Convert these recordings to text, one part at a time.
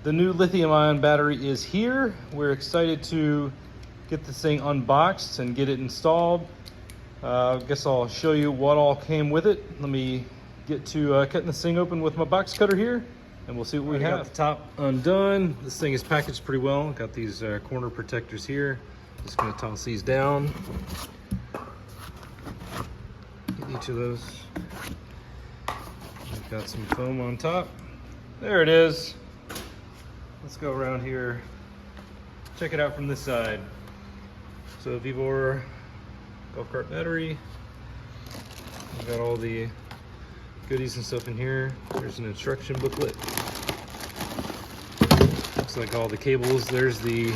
The new lithium ion battery is here. We're excited to get this thing unboxed and get it installed. I guess I'll show you what all came with it. Let me get to cutting this thing open with my box cutter here, and we'll see what we have. Got the top undone. This thing is packaged pretty well. Got these corner protectors here. Just gonna toss these down. Get each of those. We've got some foam on top. There it is. Let's go around here. Check it out from this side. So Vevor golf cart battery. We've got all the goodies and stuff in here. There's an instruction booklet. Looks like all the cables. There's the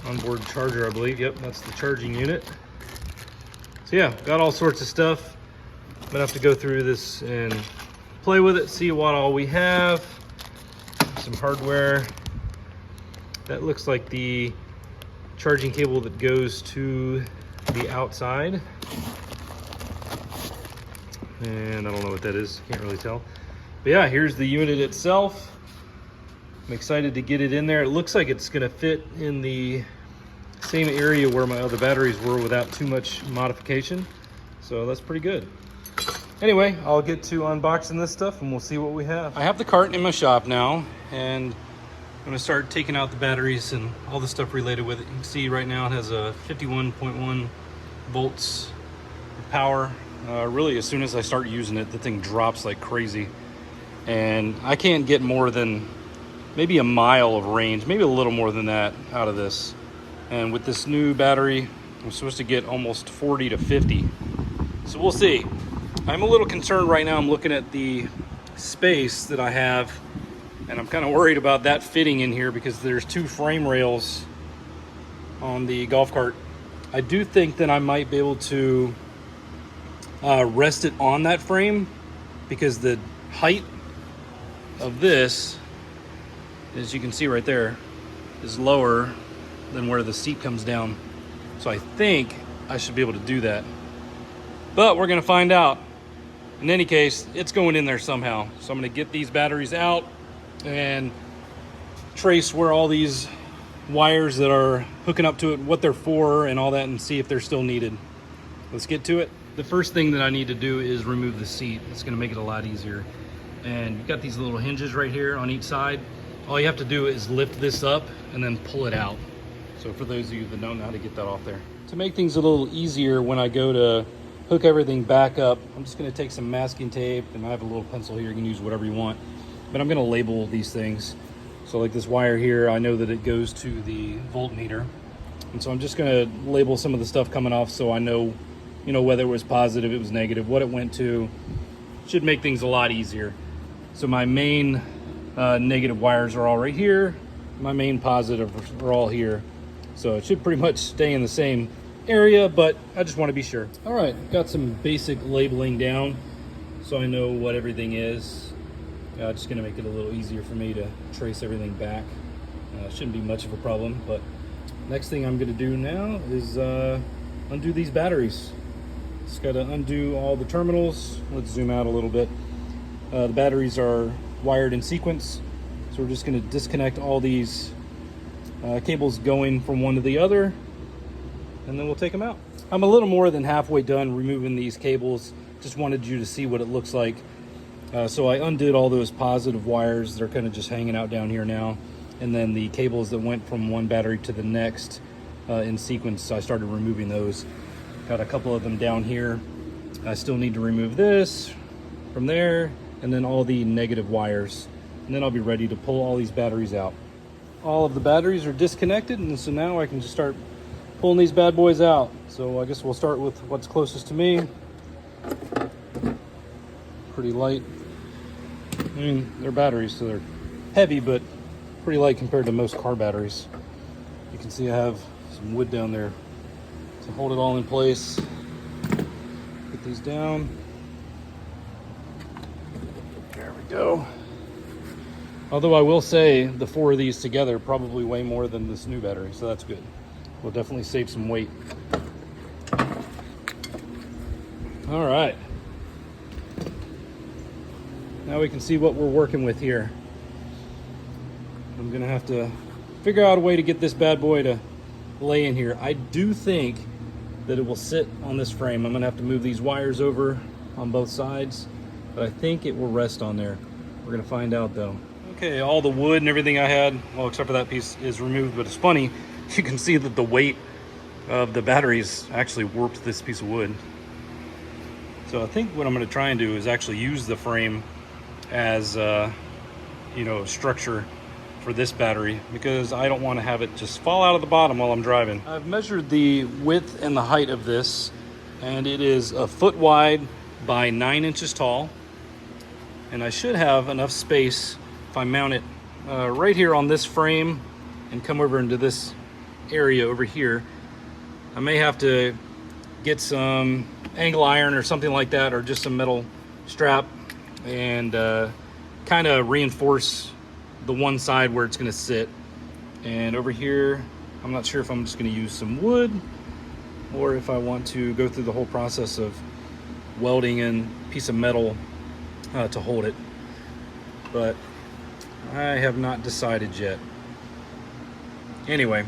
onboard charger, I believe. Yep, that's the charging unit. So yeah, got all sorts of stuff. I'm gonna have to go through this and play with it, see what all we have. Some hardware. That looks like the charging cable that goes to the outside. And I don't know what that is, can't really tell. But yeah, here's the unit itself. I'm excited to get it in there. It looks like it's gonna fit in the same area where my other batteries were without too much modification. So that's pretty good. Anyway, I'll get to unboxing this stuff and we'll see what we have. I have the cart in my shop now, and I'm gonna start taking out the batteries and all the stuff related with it. You can see right now it has a 51.1 volts of power. Really, as soon as I start using it, the thing drops like crazy. And I can't get more than maybe a mile of range, maybe a little more than that out of this. And with this new battery, I'm supposed to get almost 40 to 50. So we'll see. I'm a little concerned right now. I'm looking at the space that I have, and I'm kind of worried about that fitting in here because there's two frame rails on the golf cart. I do think that I might be able to rest it on that frame because the height of this, as you can see right there, is lower than where the seat comes down. So I think I should be able to do that. But we're gonna find out. In any case, it's going in there somehow. So I'm gonna get these batteries out and trace where all these wires that are hooking up to it, what they're for and all that, and see if they're still needed. Let's get to it. The first thing that I need to do is remove the seat. It's gonna make it a lot easier. And you've got these little hinges right here on each side. All you have to do is lift this up and then pull it out. So for those of you that don't know how to get that off there. To make things a little easier when I go to hook everything back up, I'm just gonna take some masking tape, and I have a little pencil here, you can use whatever you want. But I'm gonna label these things. So like this wire here, I know that it goes to the voltmeter. And so I'm just gonna label some of the stuff coming off so I know, whether it was positive, it was negative, what it went to. Should make things a lot easier. So my main negative wires are all right here. My main positive are all here. So it should pretty much stay in the same area, but I just want to be sure. All right, got some basic labeling down so I know what everything is. Just gonna make it a little easier for me to trace everything back. Shouldn't be much of a problem, but next thing I'm gonna do now is undo these batteries. Just gotta undo all the terminals. Let's zoom out a little bit. The batteries are wired in sequence, so we're just gonna disconnect all these cables going from one to the other, and then we'll take them out. I'm a little more than halfway done removing these cables. Just wanted you to see what it looks like. So I undid all those positive wires. They're kind of just hanging out down here now. And then the cables that went from one battery to the next in sequence, I started removing those. Got a couple of them down here. I still need to remove this from there, and then all the negative wires. And then I'll be ready to pull all these batteries out. All of the batteries are disconnected, and so now I can just start pulling these bad boys out. So I guess we'll start with what's closest to me. Pretty light. I mean, they're batteries, so they're heavy, but pretty light compared to most car batteries. You can see I have some wood down there to hold it all in place. Put these down. There we go. Although I will say the four of these together probably weigh more than this new battery, so that's good. We'll definitely save some weight. All right. Now we can see what we're working with here. I'm gonna have to figure out a way to get this bad boy to lay in here. I do think that it will sit on this frame. I'm gonna have to move these wires over on both sides, but I think it will rest on there. We're gonna find out though. Okay, all the wood and everything I had, well, except for that piece, is removed, but it's funny, you can see that the weight of the batteries actually warped this piece of wood. So I think what I'm gonna try and do is actually use the frame as you know, structure for this battery, because I don't want to have it just fall out of the bottom while I'm driving. I've measured the width and the height of this, and it is 1 foot wide by 9 inches tall. And I should have enough space if I mount it right here on this frame and come over into this area over here. I may have to get some angle iron or something like that, or just some metal strap, and kind of reinforce the one side where it's going to sit. And over here, I'm not sure if I'm just going to use some wood or if I want to go through the whole process of welding in a piece of metal to hold it, but I have not decided yet. Anyway,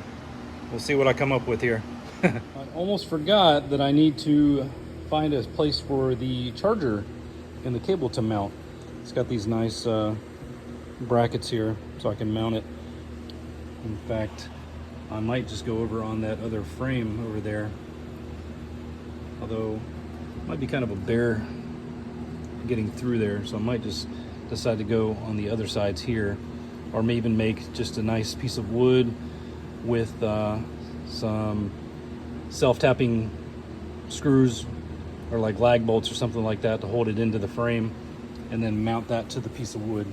we'll see what I come up with here. I almost forgot that I need to find a place for the charger and the cable to mount. It's got these nice brackets here so I can mount it. In fact, I might just go over on that other frame over there, although it might be kind of a bear getting through there, so I might just decide to go on the other sides here, or maybe even make just a nice piece of wood with some self-tapping screws or like lag bolts or something like that to hold it into the frame, and then mount that to the piece of wood.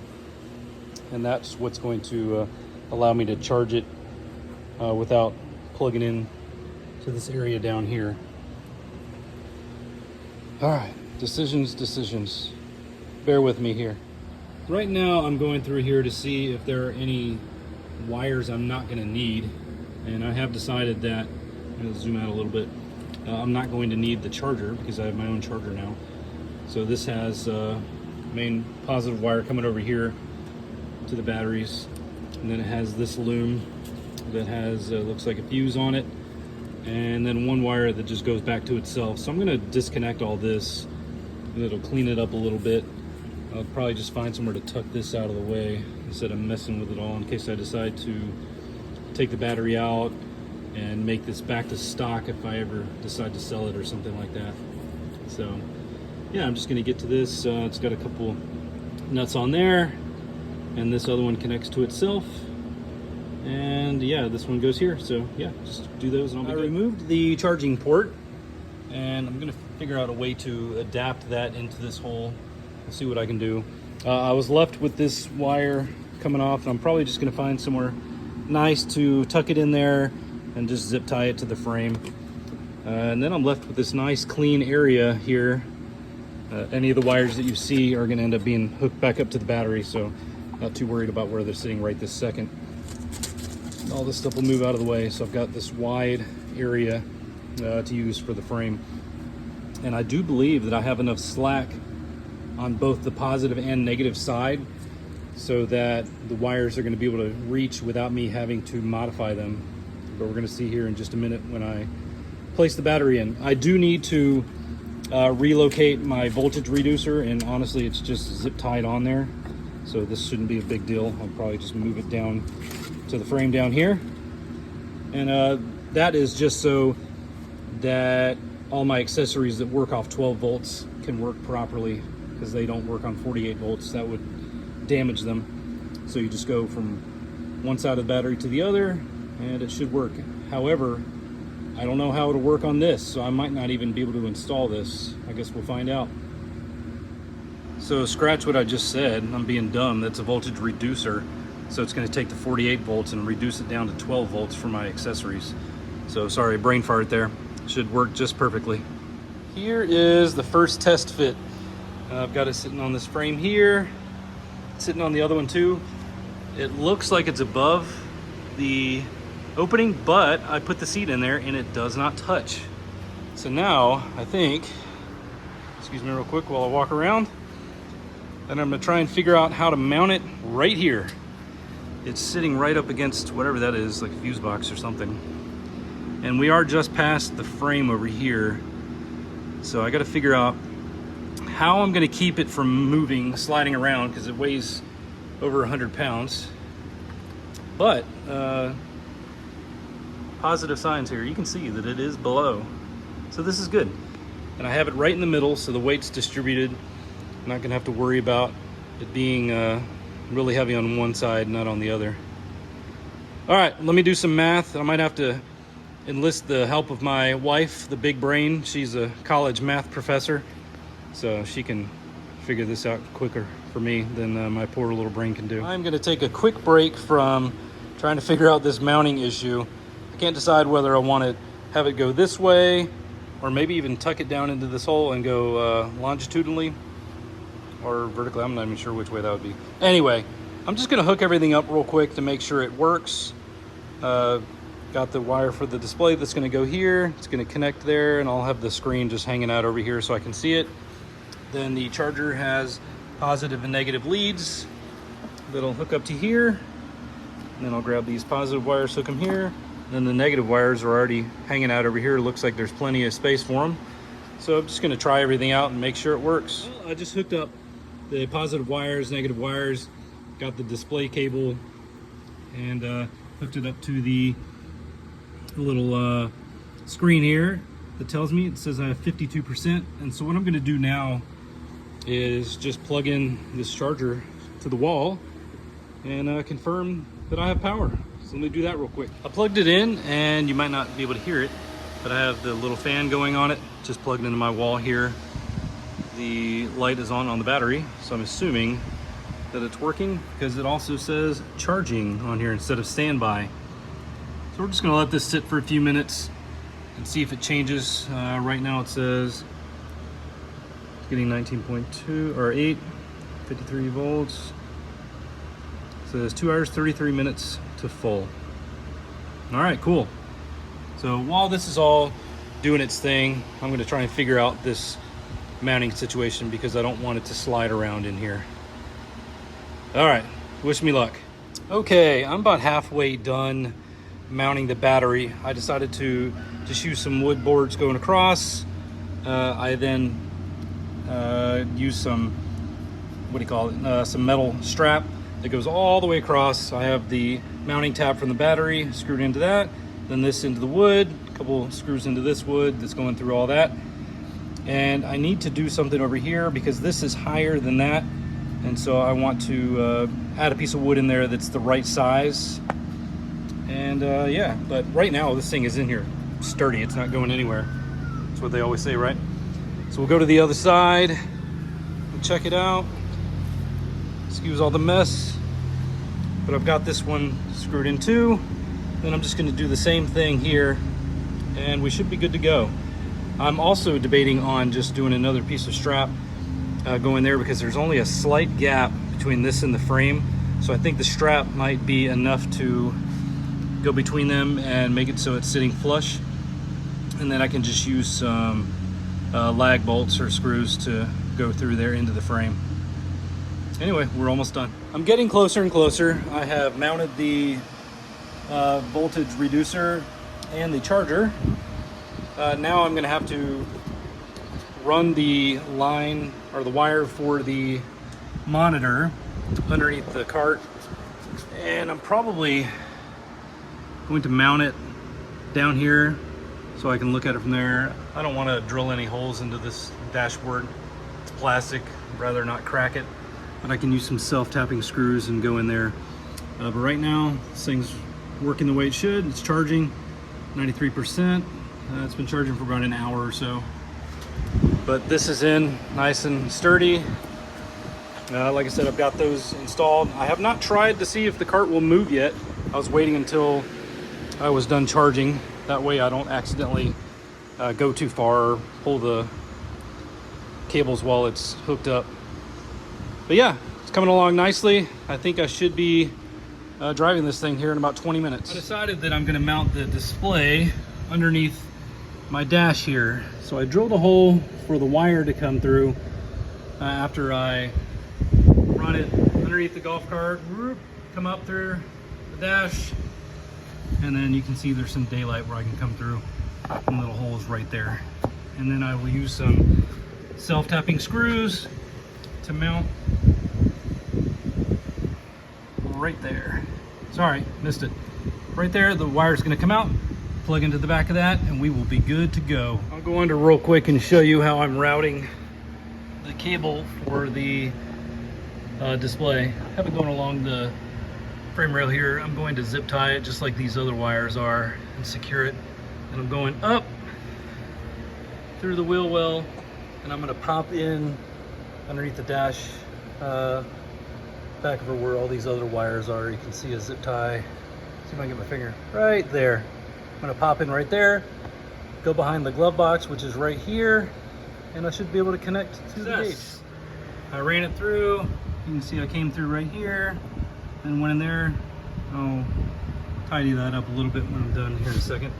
And that's what's going to allow me to charge it without plugging in to this area down here. All right, decisions. Bear with me here. Right now I'm going through here to see if there are any wires I'm not gonna need. And I have decided that, I'm gonna zoom out a little bit, I'm not going to need the charger because I have my own charger now. So this has main positive wire coming over here to the batteries, and then it has this loom that has looks like a fuse on it, and then one wire that just goes back to itself. So I'm going to disconnect all this, and it'll clean it up a little bit. I'll probably just find somewhere to tuck this out of the way instead of messing with it all, in case I decide to take the battery out and make this back to stock if I ever decide to sell it or something like that. So yeah, I'm just going to get to this. It's got a couple nuts on there, and this other one connects to itself, and yeah, this one goes here. So yeah, just do those and I'll be good. I removed the charging port, and I'm gonna figure out a way to adapt that into this hole. We'll see what I can do. I was left with this wire coming off, and I'm probably just gonna find somewhere nice to tuck it in there and just zip tie it to the frame. And then I'm left with this nice clean area here. Any of the wires that you see are gonna end up being hooked back up to the battery, so not too worried about where they're sitting right this second. All this stuff will move out of the way, so I've got this wide area to use for the frame. And I do believe that I have enough slack on both the positive and negative side so that the wires are going to be able to reach without me having to modify them. But we're going to see here in just a minute when I place the battery in. I do need to relocate my voltage reducer, and honestly it's just zip tied on there, so this shouldn't be a big deal. I'll probably just move it down to the frame down here, and that is just so that all my accessories that work off 12 volts can work properly, because they don't work on 48 volts. That would damage them. So you just go from one side of the battery to the other and it should work. However, I don't know how it'll work on this, so I might not even be able to install this. I guess we'll find out. So scratch what I just said. I'm being dumb. That's a voltage reducer. So it's going to take the 48 volts and reduce it down to 12 volts for my accessories. So sorry, brain fart there. Should work just perfectly. Here is the first test fit. I've got it sitting on this frame here, sitting on the other one too. It looks like it's above the opening, but I put the seat in there and it does not touch. So now I think, excuse me real quick while I walk around, and I'm gonna try and figure out how to mount it right here. It's sitting right up against whatever that is, like a fuse box or something. And we are just past the frame over here. So I got to figure out how I'm going to keep it from moving, sliding around, because it weighs over 100 pounds. But positive signs here. You can see that it is below. So this is good. And I have it right in the middle, so the weight's distributed. I'm not going to have to worry about it being really heavy on one side, not on the other. All right, let me do some math. I might have to enlist the help of my wife, the big brain. She's a college math professor, so she can figure this out quicker for me than my poor little brain can do. I'm going to take a quick break from trying to figure out this mounting issue. I can't decide whether I want to have it go this way or maybe even tuck it down into this hole and go longitudinally or vertically. I'm not even sure which way that would be. Anyway, I'm just going to hook everything up real quick to make sure it works. Got the wire for the display that's going to go here. It's going to connect there, and I'll have the screen just hanging out over here so I can see it. Then the charger has positive and negative leads that'll hook up to here. And then I'll grab these positive wires, hook them here. And then the negative wires are already hanging out over here. It looks like there's plenty of space for them. So I'm just going to try everything out and make sure it works. Well, I just hooked up the positive wires, negative wires, got the display cable, and hooked it up to the little screen here that tells me, it says I have 52%. And so what I'm going to do now is just plug in this charger to the wall and confirm that I have power. So let me do that real quick. I plugged it in, and you might not be able to hear it, but I have the little fan going on it, just plugged into my wall here. The light is on the battery, so I'm assuming that it's working because it also says charging on here instead of standby. So we're just gonna let this sit for a few minutes and see if it changes. Right now it says it's getting 19.2 or 8, 53 volts. It says 2 hours, 33 minutes to full. All right, cool. So while this is all doing its thing, I'm gonna try and figure out this mounting situation because I don't want it to slide around in here. All right, wish me luck. Okay, I'm about halfway done mounting the battery. I decided to just use some wood boards going across. I then use some, some metal strap that goes all the way across. I have the mounting tab from the battery screwed into that, then this into the wood, a couple screws into this wood that's going through all that. And I need to do something over here because this is higher than that. And so I want to add a piece of wood in there that's the right size. And yeah, but right now this thing is in here sturdy. It's not going anywhere. That's what they always say, right? So we'll go to the other side and check it out. Excuse all the mess, but I've got this one screwed in too. Then I'm just going to do the same thing here and we should be good to go. I'm also debating on just doing another piece of strap going there because there's only a slight gap between this and the frame. So I think the strap might be enough to go between them and make it so it's sitting flush. And then I can just use some lag bolts or screws to go through there into the frame. Anyway, we're almost done. I'm getting closer and closer. I have mounted the voltage reducer and the charger. Now I'm gonna have to run the line or the wire for the monitor underneath the cart, and I'm probably going to mount it down here so I can look at it from there. I don't want to drill any holes into this dashboard. It's plastic, I'd rather not crack it, but I can use some self-tapping screws and go in there. But right now this thing's working the way it should. It's charging 93%. It's been charging for about an hour or so. But this is in nice and sturdy. Like I said, I've got those installed. I have not tried to see if the cart will move yet. I was waiting until I was done charging. That way I don't accidentally go too far or pull the cables while it's hooked up. But yeah, it's coming along nicely. I think I should be driving this thing here in about 20 minutes. I decided that I'm gonna mount the display underneath my dash here. So I drilled a hole for the wire to come through after I run it underneath the golf cart, come up through dash. And then you can see there's some daylight where I can come through. Some little holes right there. And then I will use some self-tapping screws to mount right there. Sorry, missed it. Right there, the wire's gonna come out, plug into the back of that, and we will be good to go. I'll go under real quick and show you how I'm routing the cable for the display. I have it going along the frame rail here. I'm going to zip tie it just like these other wires are and secure it. And I'm going up through the wheel well, and I'm gonna pop in underneath the dash back over where all these other wires are. You can see a zip tie. See if I can get my finger right there. I'm gonna pop in right there, go behind the glove box, which is right here, and I should be able to connect to the gate. I ran it through. You can see I came through right here and went in there. I'll tidy that up a little bit when I'm done here in a second.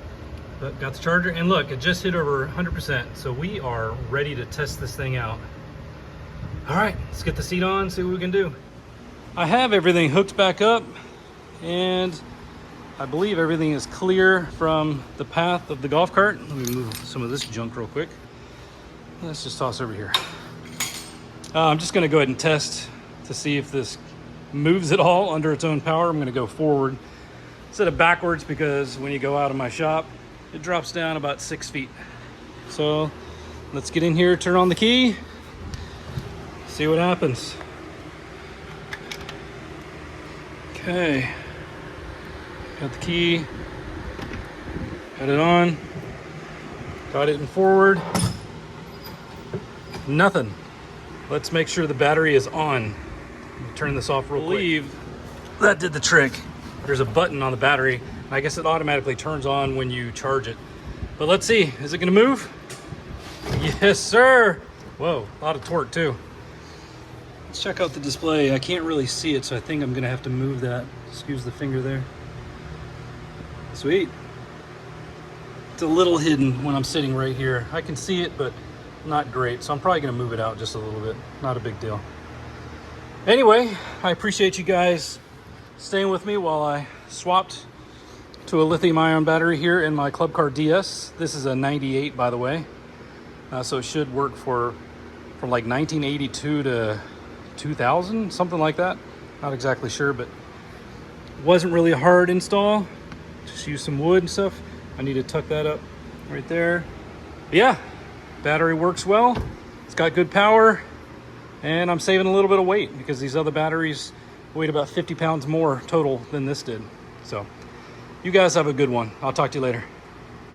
But got the charger, and look, it just hit over 100%. So we are ready to test this thing out. All right, let's get the seat on, see what we can do. I have everything hooked back up, and I believe everything is clear from the path of the golf cart. Let me move some of this junk real quick. Let's just toss over here. I'm just gonna go ahead and test to see if this moves at all under its own power. I'm gonna go forward instead of backwards, because when you go out of my shop, it drops down about 6 feet. So let's get in here, turn on the key, see what happens. Okay, got the key, got it on, got it in forward, nothing. Let's make sure the battery is on. Turn this off real quick. That did the trick. There's a button on the battery. I guess it automatically turns on when you charge it. But let's see, is it gonna move? Yes, sir. Whoa, a lot of torque too. Let's check out the display. I can't really see it, so I think I'm gonna have to move that. Excuse the finger there. Sweet. It's a little hidden when I'm sitting right here. I can see it, but not great. So I'm probably gonna move it out just a little bit. Not a big deal. Anyway, I appreciate you guys staying with me while I swapped to a lithium ion battery here in my Club Car DS. This is a 98, by the way. So it should work from like 1982 to 2000, something like that. Not exactly sure, but wasn't really a hard install. Just use some wood and stuff. I need to tuck that up right there. But yeah, battery works well. It's got good power, and I'm saving a little bit of weight because these other batteries weighed about 50 pounds more total than this did. So you guys have a good one. I'll talk to you later.